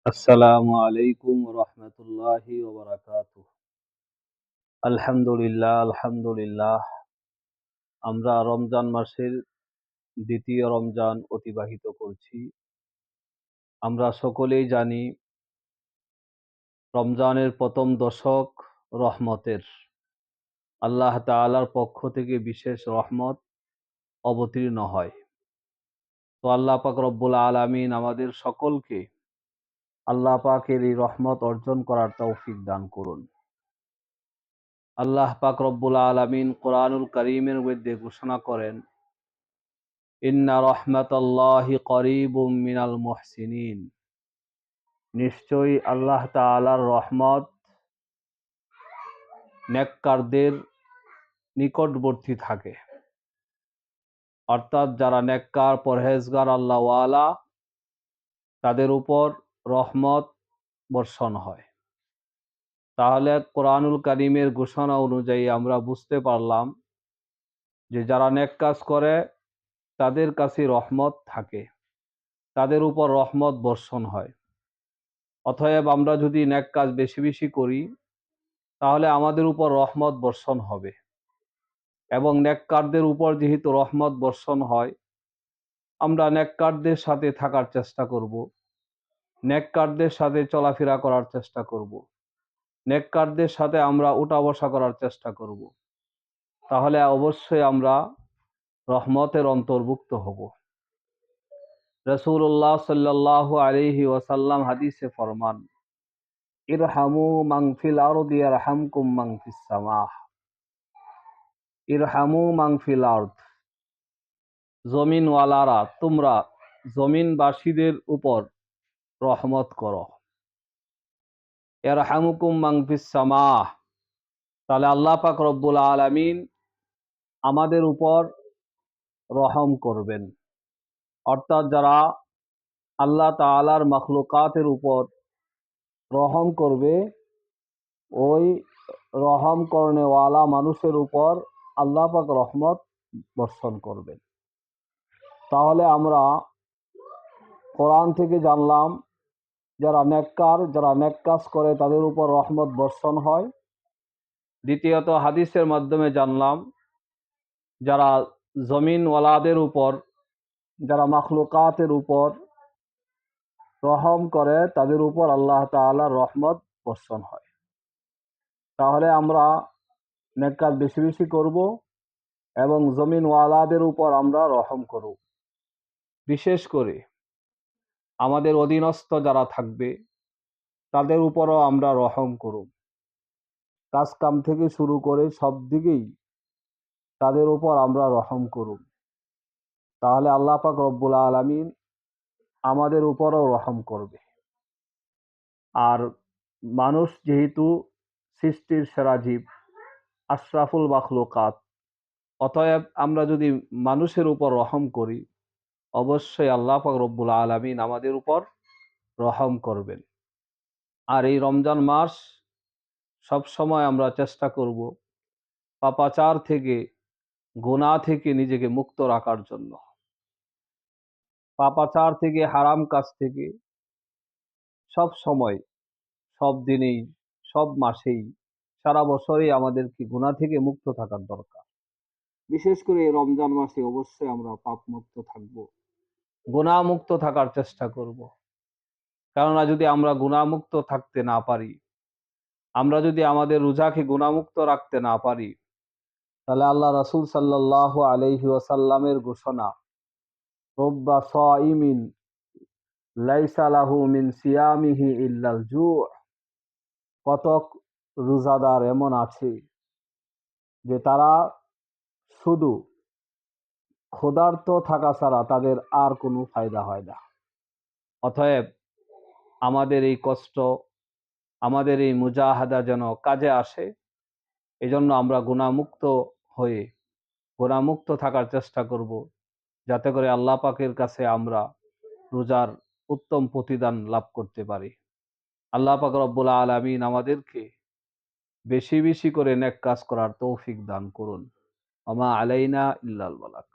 আসসালামু আলাইকুম রহমতুল্লাহি ওবারাকাতুহ। আলহামদুলিল্লাহ। আমরা রমজান মাসের দ্বিতীয় রমজান অতিবাহিত করছি। আমরা সকলেই জানি রমজানের প্রথম দশক রহমতের। আল্লাহ তাআলার পক্ষ থেকে বিশেষ রহমত অবতীর্ণ হয়। তো আল্লাহ পাক রব্বুল আলামিন আমাদের সকলকে আল্লাহ পাকের এই রহমত অর্জন করার তৌফিক দান করুন। আল্লাহ পাক রব্বুল আলামিন কোরআনুল কারীমের মধ্যে ঘোষণা করেন, ইন্না রহমাতাল্লাহি করিবুম মিনাল মুহসিনিন। নিশ্চয়ই আল্লাহ তাআলার রহমত নেককারদের নিকটবর্তী থাকে। অর্থাৎ যারা নেককার, পরহেজগার, আল্লাহওয়ালা, তাদের উপর রহমত বর্ষণ হয়। তাহলে কোরআনুল কারীমের ঘোষণা অনুযায়ী আমরা বুঝতে পারলাম যে যারা নেক কাজ করে তাদের কাছে রহমত থাকে, তাদের উপর রহমত বর্ষণ হয়। অতএব আমরা যদি নেক কাজ বেশি বেশি করি তাহলে আমাদের উপর রহমত বর্ষণ হবে। এবং নেককারদের উপর যেহেতু রহমত বর্ষণ হয়, আমরা নেককারদের সাথে থাকার চেষ্টা করব, নেককারদের সাথে চলাফেরা করার চেষ্টা করব, নেককারদের সাথে আমরা উঠা বসা করার চেষ্টা করব। তাহলে অবশ্যই আমরা রহমতের অন্তর্ভুক্ত হব। রাসূলুল্লাহ সাল্লাল্লাহু আলাইহি ওয়াসাল্লাম হাদিসে ফরমান, ইরহামু মান ফিল আরদি ইয়ারহামকুম মান ফিস সামাহ। ইরহামু মান ফিল আরদ, জমিনওয়ালারা তোমরা জমিনবাসীদের উপর রহমত করো। ইয়ারহামুকুম মান ফিস সামাহ, তাহলে আল্লাহ পাক রব্বুল আলামিন আমাদের উপর রহম করবেন। অর্থাৎ যারা আল্লাহ তাআলার মাখলুকাতের উপর রহম করবে, ওই রহম করনেওয়ালা মানুষের উপর আল্লাহ পাক রহমত বর্ষণ করবেন। তাহলে আমরা কোরআন থেকে জানলাম যারা নেককার, যারা নেক কাজ করে তাদের উপর রহমত বর্ষণ হয়। দ্বিতীয়ত হাদিসের মাধ্যমে জানলাম যারা জমিনওয়ালাদের উপর, যারা মাখলুকাতের উপর রহম করে তাদের উপর আল্লাহ তাআলার রহমত বর্ষণ হয়। তাহলে আমরা নেক কাজ বেশি বেশি করব এবং জমিনওয়ালাদের উপর আমরা রহম করব। বিশেষ করে আমাদের অধীনস্থ যারা থাকবে তাদের উপরও আমরা রহম করব। কাজ কাম থেকে শুরু করে সব দিকেই তাদের উপর আমরা রহম করব। তাহলে আল্লাহ পাক রব্বুল আলামিন আমাদের উপরও রহম করবে। আর মানুষ যেহেতু সৃষ্টির সেরা জীব, আশরাফুল মাখলুকাত, অতএব আমরা যদি মানুষের উপর রহম করি অবশ্যই আল্লাহ পাক রব্বুল আলামিন আমাদের উপর রহম করবেন। আর এই রমজান মাস সব সময় আমরা চেষ্টা করব পাপাচার থেকে, গুনাহ থেকে নিজেকে মুক্ত রাখার জন্য। পাপাচার থেকে, হারাম কাজ থেকে সব সময়, সব দিনেই, সব মাসেই, সারা বছরেই আমাদেরকে গুনাহ থেকে মুক্ত থাকার দরকার। বিশেষ করে এই রমজান মাসে অবশ্যই আমরা পাপ মুক্ত থাকব, গুনাহ মুক্ত থাকার চেষ্টা করব। কেননা যদি আমরা গুনাহ মুক্ত থাকতে না পারি, আমরা যদি আমাদের রোজাকে গুনাহমুক্ত রাখতে না পারি, তাহলে আল্লাহ রাসূল সাল্লাল্লাহু আলাইহি ওয়াসাল্লামের ঘোষণা, রব্বা সাইমিন লাইসা লাহু মিন সিয়ামিহি ইল্লাল জু', কতক রোজাদার এমন আছে যে তারা শুধু ক্ষুধার্ত থাকা ছাড়া তাদের আর কোনো ফায়দা হয় না। অতএব আমাদের এই কষ্ট, আমাদের এই মুজাহাদা যেন কাজে আসে, এজন্য আমরা গুনাহমুক্ত হয়ে গুনাহমুক্ত থাকার চেষ্টা করব, যাতে করে আল্লাহ পাকের কাছে আমরা রোজার উত্তম প্রতিদান লাভ করতে পারি। আল্লাহ পাক রব্বুল আলামিন আমাদেরকে বেশি বেশি করে নেক কাজ করার তৌফিক দান করুন। ওমা আলাইনা ইল্লাল বালাগ।